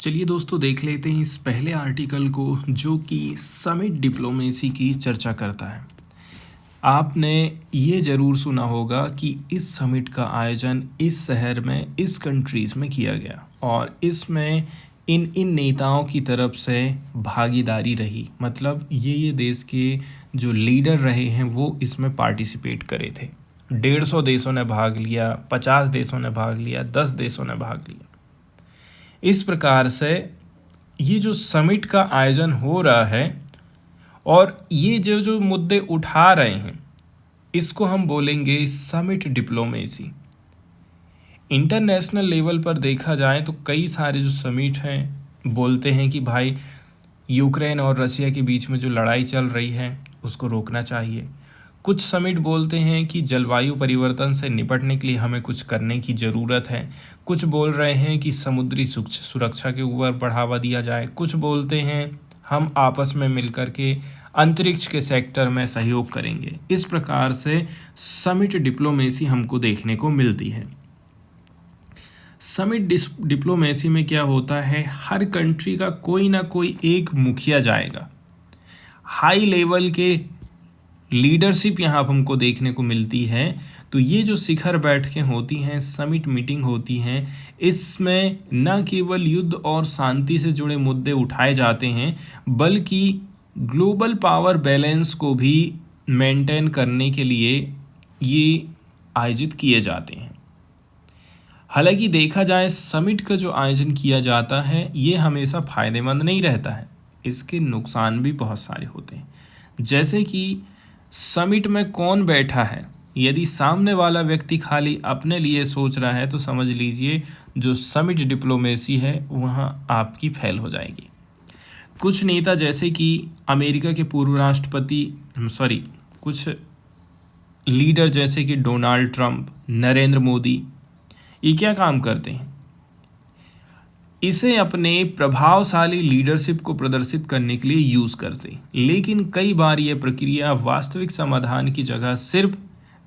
चलिए दोस्तों देख लेते हैं इस पहले आर्टिकल को जो कि समिट डिप्लोमेसी की चर्चा करता है। आपने ये ज़रूर सुना होगा कि इस समिट का आयोजन इस शहर में इस कंट्रीज़ में किया गया और इसमें इन नेताओं की तरफ से भागीदारी रही। मतलब ये देश के जो लीडर रहे हैं वो इसमें पार्टिसिपेट करे थे। 150 देशों ने भाग लिया, 50 देशों ने भाग लिया, 10 देशों ने भाग लिया। इस प्रकार से ये जो समिट का आयोजन हो रहा है और ये जो मुद्दे उठा रहे हैं इसको हम बोलेंगे समिट डिप्लोमेसी। इंटरनेशनल लेवल पर देखा जाए तो कई सारे जो समिट हैं बोलते हैं कि भाई यूक्रेन और रशिया के बीच में जो लड़ाई चल रही है उसको रोकना चाहिए। कुछ समिट बोलते हैं कि जलवायु परिवर्तन से निपटने के लिए हमें कुछ करने की ज़रूरत है। कुछ बोल रहे हैं कि समुद्री सुरक्षा के ऊपर बढ़ावा दिया जाए। कुछ बोलते हैं हम आपस में मिलकर के अंतरिक्ष के सेक्टर में सहयोग करेंगे। इस प्रकार से समिट डिप्लोमेसी हमको देखने को मिलती है। समिट डिप्लोमेसी में क्या होता है, हर कंट्री का कोई ना कोई एक मुखिया जाएगा। हाई लेवल के लीडरशिप यहाँ हमको देखने को मिलती है। तो ये जो शिखर बैठकें होती हैं, समिट मीटिंग होती हैं, इसमें न केवल युद्ध और शांति से जुड़े मुद्दे उठाए जाते हैं बल्कि ग्लोबल पावर बैलेंस को भी मेंटेन करने के लिए ये आयोजित किए जाते हैं। हालांकि देखा जाए समिट का जो आयोजन किया जाता है ये हमेशा फ़ायदेमंद नहीं रहता है, इसके नुकसान भी बहुत सारे होते हैं। जैसे कि समिट में कौन बैठा है, यदि सामने वाला व्यक्ति खाली अपने लिए सोच रहा है तो समझ लीजिए जो समिट डिप्लोमेसी है वहाँ आपकी फेल हो जाएगी। कुछ नेता जैसे कि अमेरिका के पूर्व राष्ट्रपति कुछ लीडर जैसे कि डोनाल्ड ट्रंप, नरेंद्र मोदी, ये क्या काम करते हैं, इसे अपने प्रभावशाली लीडरशिप को प्रदर्शित करने के लिए यूज़ करते। लेकिन कई बार ये प्रक्रिया वास्तविक समाधान की जगह सिर्फ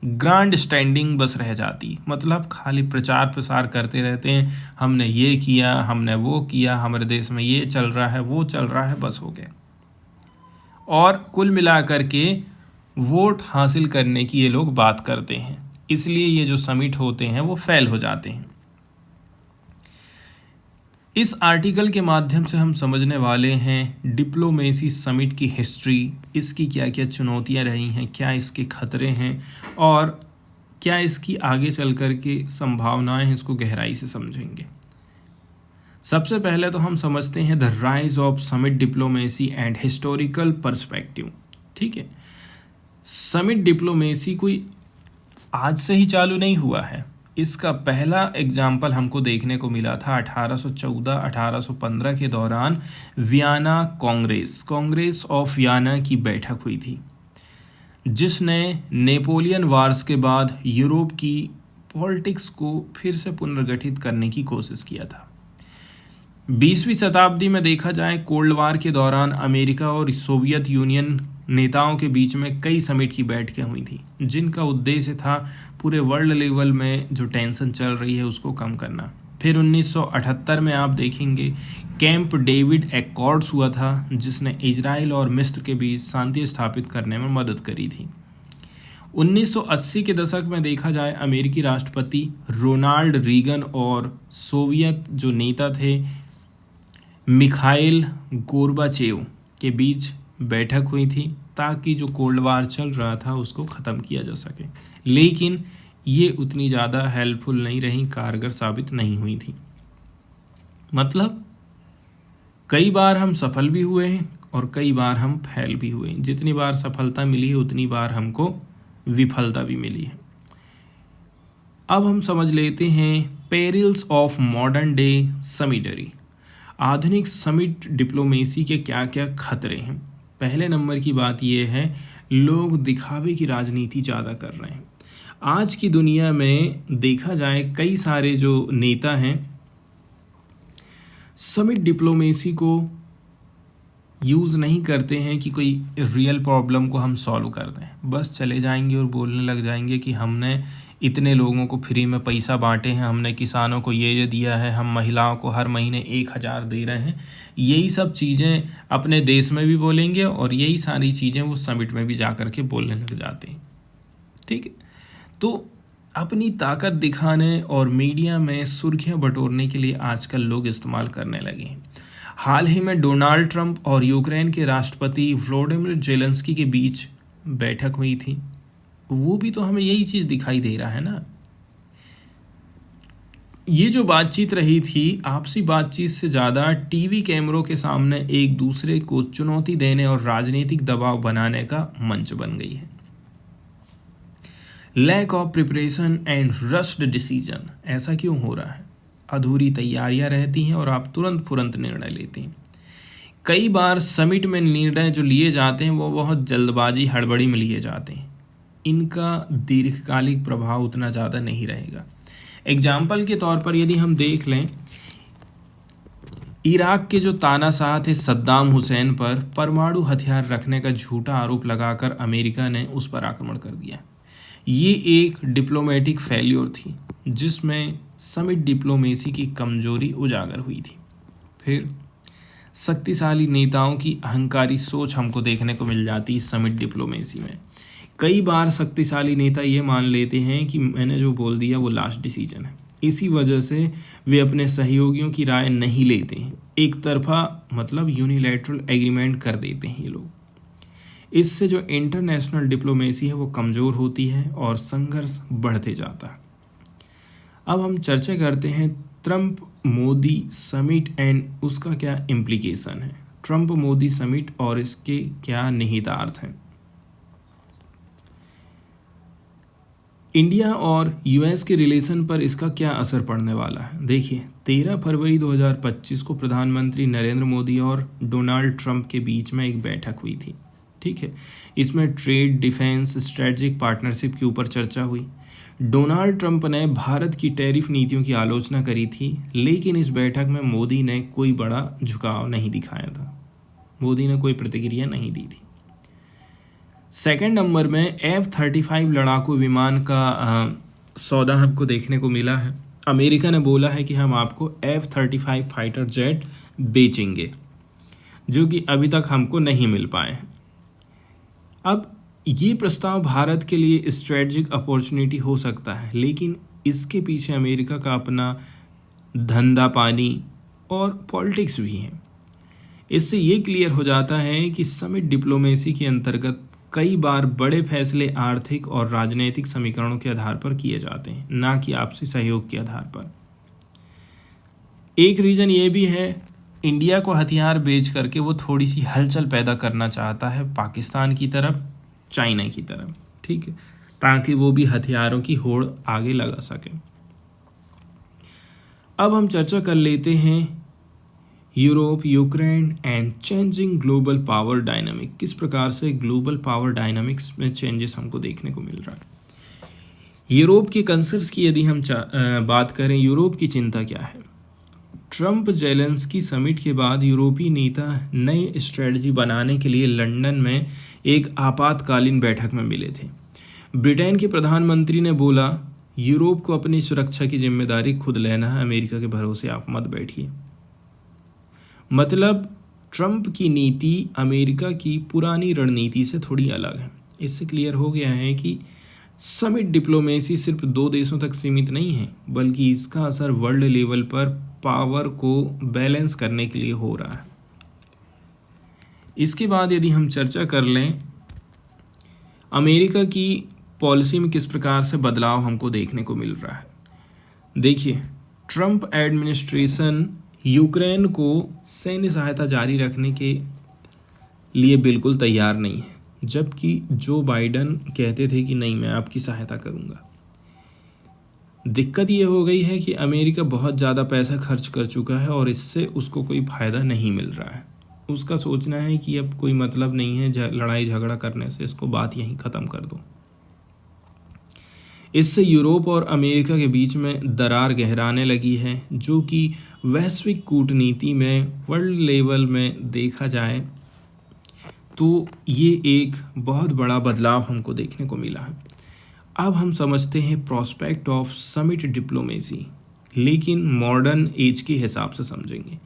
ग्रांड स्टैंडिंग बस रह जाती। मतलब खाली प्रचार प्रसार करते रहते हैं, हमने ये किया, हमने वो किया, हमारे देश में ये चल रहा है, वो चल रहा है, बस हो गया। और कुल मिलाकर के वोट हासिल करने की ये लोग बात करते हैं, इसलिए ये जो समिट होते हैं वो फेल हो जाते हैं। इस आर्टिकल के माध्यम से हम समझने वाले हैं डिप्लोमेसी समिट की हिस्ट्री, इसकी क्या क्या चुनौतियां रही हैं, क्या इसके खतरे हैं और क्या इसकी आगे चल कर के संभावनाएं हैं, इसको गहराई से समझेंगे। सबसे पहले तो हम समझते हैं the rise of summit diplomacy and historical perspective. ठीक है, समिट डिप्लोमेसी कोई आज से ही चालू नहीं हुआ है। इसका पहला एग्जाम्पल हमको देखने को मिला था 1814-1815 के दौरान वियना कांग्रेस ऑफ वियना की बैठक हुई थी, जिसने नेपोलियन वार्स के बाद यूरोप की पॉलिटिक्स को फिर से पुनर्गठित करने की कोशिश किया था। 20वीं शताब्दी में देखा जाए कोल्ड वार के दौरान अमेरिका और सोवियत यूनियन नेताओं के बीच में कई समिट की बैठकें हुई थी, जिनका उद्देश्य था पूरे वर्ल्ड लेवल में जो टेंशन चल रही है उसको कम करना। फिर 1978 में आप देखेंगे कैंप डेविड एकॉर्ड्स हुआ था, जिसने इजराइल और मिस्र के बीच शांति स्थापित करने में मदद करी थी। 1980 के दशक में देखा जाए अमेरिकी राष्ट्रपति रोनाल्ड रीगन और सोवियत जो नेता थे मिखाइल गोर्बाचेव के बीच बैठक हुई थी ताकि जो कोल्ड वार चल रहा था उसको ख़त्म किया जा सके। लेकिन ये उतनी ज़्यादा हेल्पफुल नहीं रही, कारगर साबित नहीं हुई थी। मतलब कई बार हम सफल भी हुए हैं और कई बार हम फेल भी हुए हैं। जितनी बार सफलता मिली है उतनी बार हमको विफलता भी मिली है। अब हम समझ लेते हैं perils of modern day sanitary. आधुनिक समिट डिप्लोमेसी के क्या क्या खतरे हैं। पहले नंबर की बात यह है, लोग दिखावे की राजनीति ज़्यादा कर रहे हैं। आज की दुनिया में देखा जाए कई सारे जो नेता हैं समिट डिप्लोमेसी को यूज़ नहीं करते हैं कि कोई रियल प्रॉब्लम को हम सॉल्व कर दें। बस चले जाएंगे और बोलने लग जाएंगे कि हमने इतने लोगों को फ्री में पैसा बांटे हैं हमने, किसानों को ये दिया है, हम महिलाओं को हर महीने 1,000 दे रहे हैं। यही सब चीज़ें अपने देश में भी बोलेंगे और यही सारी चीज़ें वो समिट में भी जा कर के बोलने लग जाते हैं। ठीक है, तो अपनी ताकत दिखाने और मीडिया में सुर्खियां बटोरने के लिए आजकल लोग इस्तेमाल करने लगे हैं। हाल ही में डोनाल्ड ट्रंप और यूक्रेन के राष्ट्रपति व्लादिमीर जेलेंस्की के बीच बैठक हुई थी, वो भी तो हमें यही चीज़ दिखाई दे रहा है ना। ये जो बातचीत रही थी, आपसी बातचीत से ज़्यादा टीवी कैमरों के सामने एक दूसरे को चुनौती देने और राजनीतिक दबाव बनाने का मंच बन गई है। Lack of preparation and rushed decision, ऐसा क्यों हो रहा है? अधूरी तैयारियां रहती हैं और आप तुरंत निर्णय लेते हैं। कई बार समिट में निर्णय जो लिए जाते हैं वो बहुत जल्दबाजी हड़बड़ी में लिए जाते हैं, इनका दीर्घकालिक प्रभाव उतना ज़्यादा नहीं रहेगा। एग्जाम्पल के तौर पर यदि हम देख लें, इराक के जो तानाशाह थे सद्दाम हुसैन पर परमाणु हथियार रखने का झूठा आरोप लगाकर अमेरिका ने उस पर आक्रमण कर दिया। ये एक डिप्लोमेटिक फेल्योर थी जिसमें समिट डिप्लोमेसी की कमजोरी उजागर हुई थी। फिर शक्तिशाली नेताओं की अहंकारी सोच हमको देखने को मिल जाती है समिट डिप्लोमेसी में। कई बार शक्तिशाली नेता ये मान लेते हैं कि मैंने जो बोल दिया वो लास्ट डिसीजन है, इसी वजह से वे अपने सहयोगियों की राय नहीं लेते हैं, एक तरफा मतलब यूनिलैटरल एग्रीमेंट कर देते हैं ये लोग। इससे जो इंटरनेशनल डिप्लोमेसी है वो कमज़ोर होती है और संघर्ष बढ़ते जाता है। अब हम चर्चा करते हैं ट्रंप मोदी समिट एंड उसका क्या इम्प्लीकेशन है। ट्रंप मोदी समिट और इसके क्या निहितार्थ हैं। इंडिया और यूएस के रिलेशन पर इसका क्या असर पड़ने वाला है। देखिए, 13 फरवरी 2025 को प्रधानमंत्री नरेंद्र मोदी और डोनाल्ड ट्रंप के बीच में एक बैठक हुई थी। ठीक है, इसमें ट्रेड, डिफेंस, स्ट्रेटजिक पार्टनरशिप के ऊपर चर्चा हुई। डोनाल्ड ट्रंप ने भारत की टैरिफ नीतियों की आलोचना करी थी, लेकिन इस बैठक में मोदी ने कोई बड़ा झुकाव नहीं दिखाया था, मोदी ने कोई प्रतिक्रिया नहीं दी थी। सेकंड नंबर में F-35 लड़ाकू विमान का सौदा हमको देखने को मिला है। अमेरिका ने बोला है कि हम आपको F-35 फाइटर जेट बेचेंगे, जो कि अभी तक हमको नहीं मिल पाए हैं। अब ये प्रस्ताव भारत के लिए स्ट्रेटजिक अपॉर्चुनिटी हो सकता है, लेकिन इसके पीछे अमेरिका का अपना धंधा पानी और पॉलिटिक्स भी है। इससे ये क्लियर हो जाता है कि समिट डिप्लोमेसी के अंतर्गत कई बार बड़े फैसले आर्थिक और राजनीतिक समीकरणों के आधार पर किए जाते हैं, ना कि आपसी सहयोग के आधार पर। एक रीज़न ये भी है, इंडिया को हथियार बेच करके वो थोड़ी सी हलचल पैदा करना चाहता है पाकिस्तान की तरफ, चाइना की तरफ, ठीक है, ताकि वो भी हथियारों की होड़ आगे लगा सके। अब हम चर्चा कर लेते हैं Europe, Ukraine and changing global power dynamic. किस प्रकार से ग्लोबल पावर डायनामिक्स में चेंजेस हमको देखने को मिल रहा है। यूरोप के कंसर्न्स की यदि हम बात करें, यूरोप की चिंता क्या है। ट्रंप जेलेंस्की समिट के बाद यूरोपीय नेता नई स्ट्रेटजी बनाने के लिए लंदन में एक आपातकालीन बैठक में मिले थे। ब्रिटेन के प्रधानमंत्री ने बोला, यूरोप को अपनी सुरक्षा की जिम्मेदारी खुद लेना है, अमेरिका के भरोसे आप मत बैठिए। मतलब ट्रंप की नीति अमेरिका की पुरानी रणनीति से थोड़ी अलग है। इससे क्लियर हो गया है कि समिट डिप्लोमेसी सिर्फ 2 देशों तक सीमित नहीं है, बल्कि इसका असर वर्ल्ड लेवल पर पावर को बैलेंस करने के लिए हो रहा है। इसके बाद यदि हम चर्चा कर लें अमेरिका की पॉलिसी में किस प्रकार से बदलाव हमको देखने को मिल रहा है। देखिए, ट्रंप एडमिनिस्ट्रेशन यूक्रेन को सैन्य सहायता जारी रखने के लिए बिल्कुल तैयार नहीं है, जबकि जो बाइडन कहते थे कि नहीं, मैं आपकी सहायता करूंगा। दिक्कत ये हो गई है कि अमेरिका बहुत ज़्यादा पैसा खर्च कर चुका है और इससे उसको कोई फ़ायदा नहीं मिल रहा है। उसका सोचना है कि अब कोई मतलब नहीं है लड़ाई झगड़ा करने से, इसको बात यहीं ख़त्म कर दो। इससे यूरोप और अमेरिका के बीच में दरार गहराने लगी है, जो कि वैश्विक कूटनीति में वर्ल्ड लेवल में देखा जाए तो ये एक बहुत बड़ा बदलाव हमको देखने को मिला है। अब हम समझते हैं प्रोस्पेक्ट ऑफ समिट डिप्लोमेसी, लेकिन मॉडर्न एज के हिसाब से समझेंगे।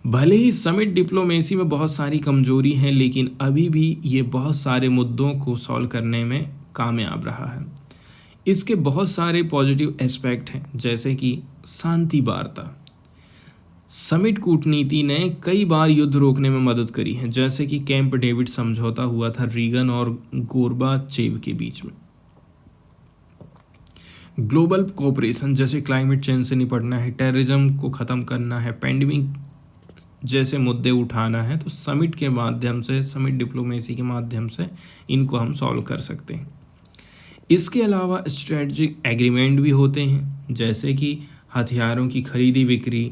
भले ही समिट डिप्लोमेसी में बहुत सारी कमजोरी हैं, लेकिन अभी भी ये बहुत सारे मुद्दों को सॉल्व करने में कामयाब रहा है। इसके बहुत सारे पॉजिटिव एस्पेक्ट हैं, जैसे कि शांति वार्ता। समिट कूटनीति ने कई बार युद्ध रोकने में मदद करी है, जैसे कि कैंप डेविड समझौता हुआ था रीगन और गोर्बाचेव के बीच में। ग्लोबल कोऑपरेशन, जैसे क्लाइमेट चेंज से निपटना है, टेररिज्म को ख़त्म करना है, पैंडेमिक जैसे मुद्दे उठाना है, तो समिट के माध्यम से, समिट डिप्लोमेसी के माध्यम से इनको हम सॉल्व कर सकते हैं। इसके अलावा स्ट्रेटजिक एग्रीमेंट भी होते हैं, जैसे कि हथियारों की खरीदी बिक्री,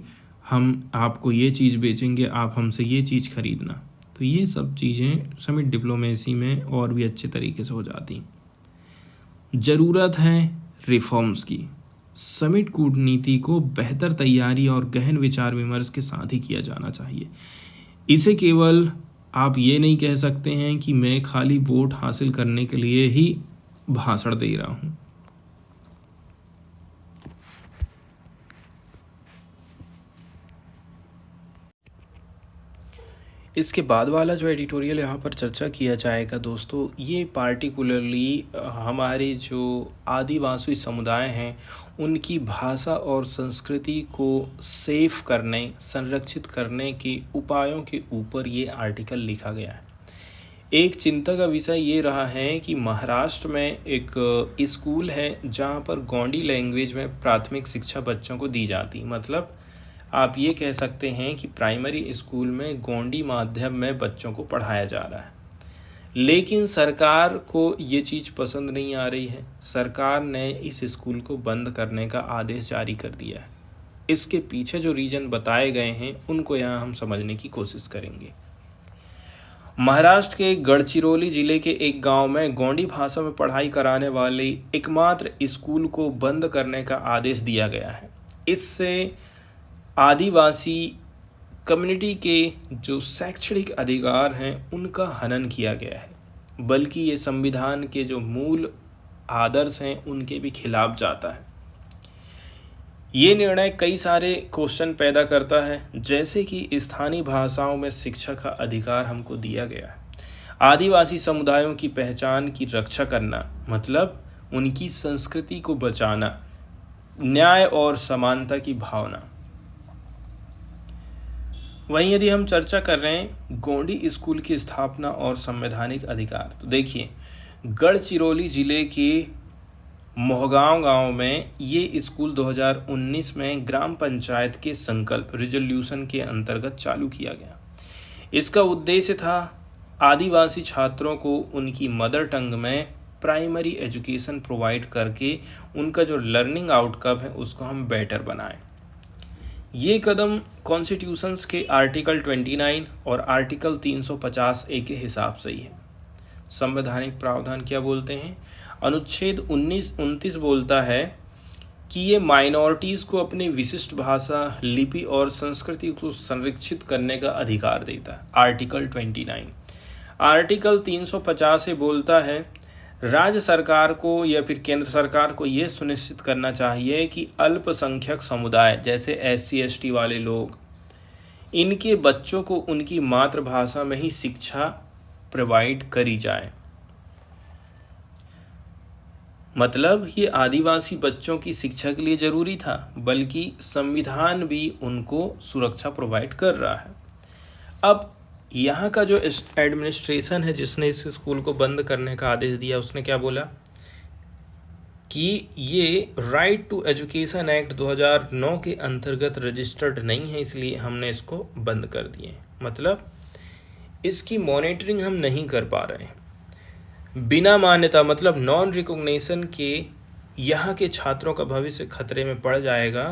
हम आपको ये चीज़ बेचेंगे, आप हमसे ये चीज़ खरीदना। तो ये सब चीज़ें समिट डिप्लोमेसी में और भी अच्छे तरीके से हो जाती। ज़रूरत है रिफॉर्म्स की। समिट कूटनीति को बेहतर तैयारी और गहन विचार विमर्श के साथ ही किया जाना चाहिए। इसे केवल आप ये नहीं कह सकते हैं कि मैं खाली वोट हासिल करने के लिए ही भाषण दे रहा हूँ। इसके बाद वाला जो एडिटोरियल यहाँ पर चर्चा किया जाएगा दोस्तों, ये पार्टिकुलरली हमारे जो आदिवासी समुदाय हैं उनकी भाषा और संस्कृति को सेफ करने, संरक्षित करने के उपायों के ऊपर ये आर्टिकल लिखा गया है। एक चिंता का विषय ये रहा है कि महाराष्ट्र में एक स्कूल है जहाँ पर गोंडी लैंग्वेज में प्राथमिक शिक्षा बच्चों को दी जाती, मतलब आप ये कह सकते हैं कि प्राइमरी स्कूल में गोंडी माध्यम में बच्चों को पढ़ाया जा रहा है। लेकिन सरकार को ये चीज़ पसंद नहीं आ रही है। सरकार ने इस स्कूल को बंद करने का आदेश जारी कर दिया है। इसके पीछे जो रीज़न बताए गए हैं उनको यहाँ हम समझने की कोशिश करेंगे। महाराष्ट्र के गढ़चिरौली जिले के एक गांव में गोंडी भाषा में पढ़ाई कराने वाले एकमात्र स्कूल को बंद करने का आदेश दिया गया है। इससे आदिवासी कम्युनिटी के जो शैक्षणिक अधिकार हैं उनका हनन किया गया है, बल्कि ये संविधान के जो मूल आदर्श हैं उनके भी खिलाफ जाता है। ये निर्णय कई सारे क्वेश्चन पैदा करता है, जैसे कि स्थानीय भाषाओं में शिक्षा का अधिकार हमको दिया गया है। आदिवासी समुदायों की पहचान की रक्षा करना, मतलब उनकी संस्कृति को बचाना, न्याय और समानता की भावना। वहीं यदि हम चर्चा कर रहे हैं गोंडी स्कूल की स्थापना और संवैधानिक अधिकार, तो देखिए गढ़चिरौली जिले के मोहगांव गांव में ये स्कूल 2019 में ग्राम पंचायत के संकल्प रिजोल्यूशन के अंतर्गत चालू किया गया। इसका उद्देश्य था आदिवासी छात्रों को उनकी मदर टंग में प्राइमरी एजुकेशन प्रोवाइड करके उनका जो लर्निंग आउटकम है उसको हम बेटर बनाएं। ये कदम कॉन्स्टिट्यूशंस के आर्टिकल 29 और आर्टिकल 350A के हिसाब से ही है। संवैधानिक प्रावधान क्या बोलते हैं? अनुच्छेद 29 बोलता है कि ये माइनॉरिटीज़ को अपनी विशिष्ट भाषा, लिपि और संस्कृति को संरक्षित करने का अधिकार देता है, आर्टिकल 29। आर्टिकल 350 बोलता है राज्य सरकार को या फिर केंद्र सरकार को ये सुनिश्चित करना चाहिए कि अल्पसंख्यक समुदाय जैसे SC ST वाले लोग, इनके बच्चों को उनकी मातृभाषा में ही शिक्षा प्रोवाइड करी जाए। मतलब ये आदिवासी बच्चों की शिक्षा के लिए ज़रूरी था, बल्कि संविधान भी उनको सुरक्षा प्रोवाइड कर रहा है। अब यहाँ का जो एडमिनिस्ट्रेशन है जिसने इस स्कूल को बंद करने का आदेश दिया, उसने क्या बोला कि ये राइट टू एजुकेशन एक्ट 2009 के अंतर्गत रजिस्टर्ड नहीं है, इसलिए हमने इसको बंद कर दिए। मतलब इसकी मॉनिटरिंग हम नहीं कर पा रहे हैं। बिना मान्यता, मतलब नॉन रिकॉग्निशन के यहाँ के छात्रों का भविष्य खतरे में पड़ जाएगा,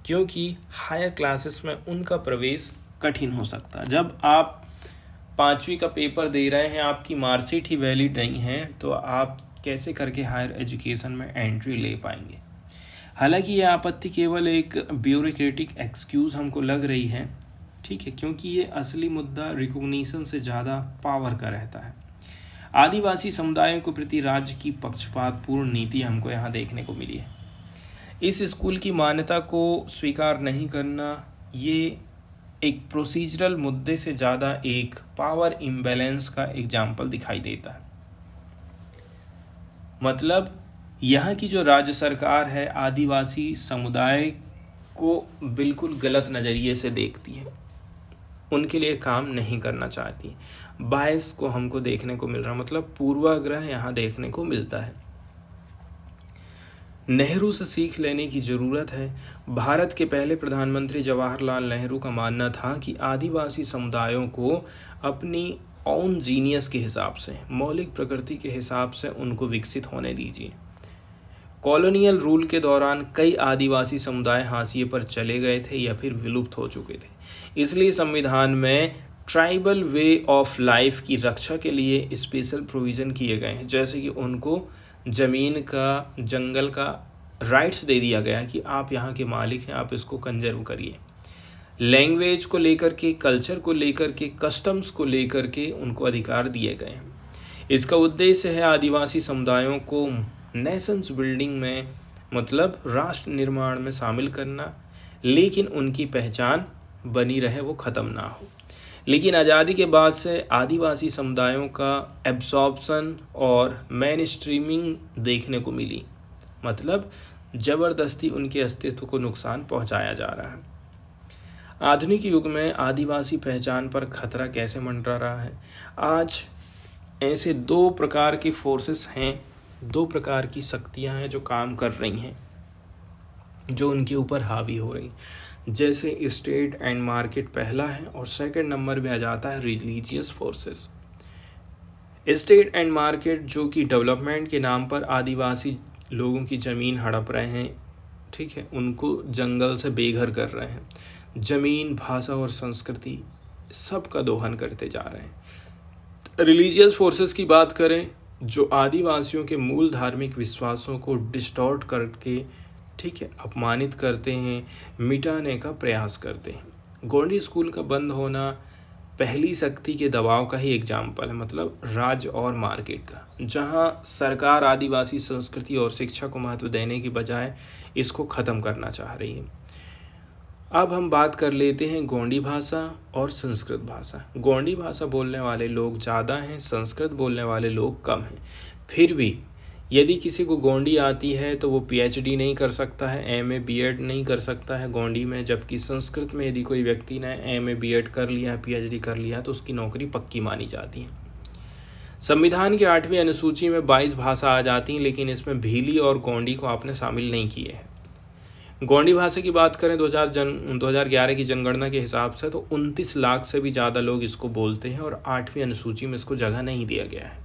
क्योंकि हायर क्लासेस में उनका प्रवेश कठिन हो सकता है। जब आप 5वीं का पेपर दे रहे हैं, आपकी मार्कशीट ही वैलिड नहीं है, तो आप कैसे करके हायर एजुकेशन में एंट्री ले पाएंगे। हालांकि यह आपत्ति केवल एक ब्यूरोक्रेटिक एक्सक्यूज़ हमको लग रही है, ठीक है, क्योंकि ये असली मुद्दा रिकॉग्निशन से ज़्यादा पावर का रहता है। आदिवासी समुदायों के प्रति राज्य की पक्षपातपूर्ण नीति हमको यहाँ देखने को मिली है। इस स्कूल की मान्यता को स्वीकार नहीं करना ये एक प्रोसीजरल मुद्दे से ज़्यादा एक पावर इम्बैलेंस का एग्जाम्पल दिखाई देता है। मतलब यहाँ की जो राज्य सरकार है आदिवासी समुदाय को बिल्कुल गलत नज़रिए से देखती है, उनके लिए काम नहीं करना चाहती। बायस को हमको देखने को मिल रहा, मतलब पूर्वाग्रह यहाँ देखने को मिलता है। नेहरू से सीख लेने की ज़रूरत है। भारत के पहले प्रधानमंत्री जवाहरलाल नेहरू का मानना था कि आदिवासी समुदायों को अपनी ओन जीनियस के हिसाब से, मौलिक प्रकृति के हिसाब से उनको विकसित होने दीजिए। कॉलोनियल रूल के दौरान कई आदिवासी समुदाय हाशिए पर चले गए थे या फिर विलुप्त हो चुके थे, इसलिए संविधान में ट्राइबल वे ऑफ लाइफ की रक्षा के लिए स्पेशल प्रोविज़न किए गए हैं, जैसे कि उनको ज़मीन का, जंगल का राइट्स दे दिया गया कि आप यहाँ के मालिक हैं, आप इसको कंजर्व करिए। लैंग्वेज को लेकर के, कल्चर को लेकर के, कस्टम्स को लेकर के उनको अधिकार दिए गए हैं। इसका उद्देश्य है आदिवासी समुदायों को नेशंस बिल्डिंग में, मतलब राष्ट्र निर्माण में शामिल करना, लेकिन उनकी पहचान बनी रहे, वो ख़त्म ना हो। लेकिन आज़ादी के बाद से आदिवासी समुदायों का एब्सॉर्प्शन और मेन स्ट्रीमिंग देखने को मिली, मतलब ज़बरदस्ती उनके अस्तित्व को नुकसान पहुंचाया जा रहा है। आधुनिक युग में आदिवासी पहचान पर खतरा कैसे मंडरा रहा है? आज ऐसे दो प्रकार की फोर्सेस हैं, दो प्रकार की शक्तियां हैं जो काम कर रही हैं, जो उनके ऊपर हावी हो रही। जैसे स्टेट एंड मार्केट पहला है और सेकंड नंबर पे आ जाता है religious forces. State and market जो कि डेवलपमेंट के नाम पर आदिवासी लोगों की ज़मीन हड़प रहे हैं, ठीक है, उनको जंगल से बेघर कर रहे हैं, ज़मीन, भाषा और संस्कृति सब का दोहन करते जा रहे हैं। रिलीजियस फोर्सेस की बात करें, जो आदिवासियों के मूल धार्मिक विश्वासों को डिस्टॉर्ट करके, ठीक है, अपमानित करते हैं, मिटाने का प्रयास करते हैं। गोंडी स्कूल का बंद होना पहली शक्ति के दबाव का ही एग्जाम्पल है, मतलब राज्य और मार्केट का, जहां सरकार आदिवासी संस्कृति और शिक्षा को महत्व देने की बजाय इसको ख़त्म करना चाह रही है। अब हम बात कर लेते हैं गोंडी भाषा और संस्कृत भाषा। गोंडी भाषा बोलने वाले लोग ज़्यादा हैं, संस्कृत बोलने वाले लोग कम हैं। फिर भी यदि किसी को गोंडी आती है तो वो पीएचडी नहीं कर सकता है, एमए बीएड नहीं कर सकता है गोंडी में, जबकि संस्कृत में यदि कोई व्यक्ति ने एमए बीएड कर लिया है, पीएचडी कर लिया है, तो उसकी नौकरी पक्की मानी जाती है। संविधान की 8वीं अनुसूची में 22 भाषा आ जाती हैं, लेकिन इसमें भीली और गोंडी को आपने शामिल नहीं किए हैं। गोंडी भाषा की बात करें 2011 की जनगणना के हिसाब से तो 29 लाख से भी ज़्यादा लोग इसको बोलते हैं और 8वीं अनुसूची में इसको जगह नहीं दिया गया है।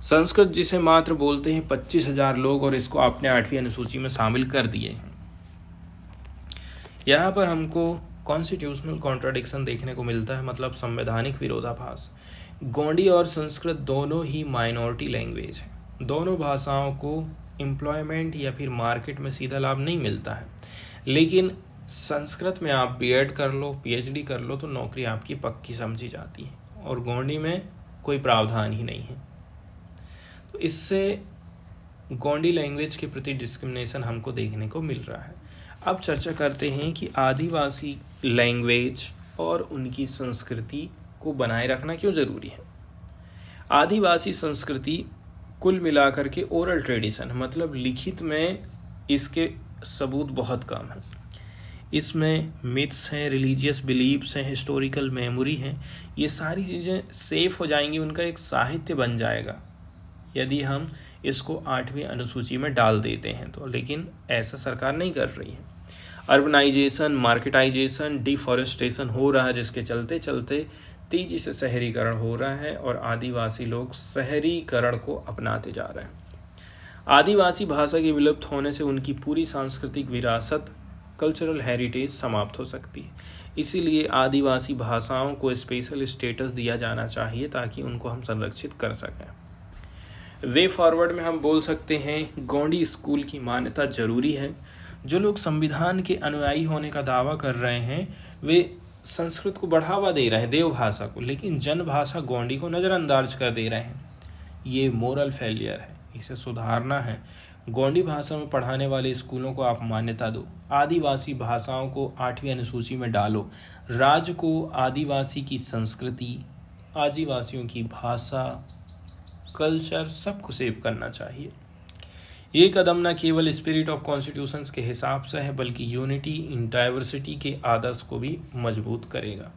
संस्कृत जिसे मात्र बोलते हैं 25,000 लोग और इसको आपने 8वीं अनुसूची में शामिल कर दिए हैं। यहाँ पर हमको कॉन्स्टिट्यूशनल कॉन्ट्राडिक्शन देखने को मिलता है, मतलब संवैधानिक विरोधाभास। गोंडी और संस्कृत दोनों ही माइनॉरिटी लैंग्वेज हैं। दोनों भाषाओं को एम्प्लॉयमेंट या फिर मार्केट में सीधा लाभ नहीं मिलता है, लेकिन संस्कृत में आप बीएड कर लो, पीएचडी कर लो तो नौकरी आपकी पक्की समझी जाती है, और गोंडी में कोई प्रावधान ही नहीं है। तो इससे गोंडी लैंग्वेज के प्रति डिस्क्रिमिनेशन हमको देखने को मिल रहा है। अब चर्चा करते हैं कि आदिवासी लैंग्वेज और उनकी संस्कृति को बनाए रखना क्यों ज़रूरी है। आदिवासी संस्कृति कुल मिलाकर के ओरल ट्रेडिशन, मतलब लिखित में इसके सबूत बहुत कम हैं। इसमें मिथ्स हैं, रिलीजियस बिलीव्स हैं, हिस्टोरिकल मेमोरी हैं, ये सारी चीज़ें सेफ हो जाएंगी, उनका एक साहित्य बन जाएगा यदि हम इसको 8वीं अनुसूची में डाल देते हैं तो। लेकिन ऐसा सरकार नहीं कर रही है। अर्बनाइजेशन, मार्केटाइजेशन, डिफॉरेस्टेशन हो रहा है, जिसके चलते चलते तेजी से शहरीकरण हो रहा है और आदिवासी लोग शहरीकरण को अपनाते जा रहे हैं। आदिवासी भाषा के विलुप्त होने से उनकी पूरी सांस्कृतिक विरासत, कल्चरल हेरिटेज समाप्त हो सकती है। इसीलिए आदिवासी भाषाओं को स्पेशल स्टेटस दिया जाना चाहिए ताकि उनको हम संरक्षित कर सकें। वे फॉरवर्ड में हम बोल सकते हैं गोंडी स्कूल की मान्यता जरूरी है। जो लोग संविधान के अनुयायी होने का दावा कर रहे हैं वे संस्कृत को बढ़ावा दे रहे हैं, देव भाषा को, लेकिन जन भाषा गोंडी को नज़रअंदाज कर दे रहे हैं। ये मोरल फेलियर है, इसे सुधारना है। गोंडी भाषा में पढ़ाने वाले स्कूलों को आप मान्यता दो। आदिवासी भाषाओं को 8वीं अनुसूची में डालो। राज्य को आदिवासी की संस्कृति, आदिवासियों की भाषा, कल्चर सबको सेव करना चाहिए। ये कदम न केवल स्पिरिट ऑफ कॉन्स्टिट्यूशंस के हिसाब से है, बल्कि यूनिटी इन डाइवर्सिटी के आदर्श को भी मजबूत करेगा।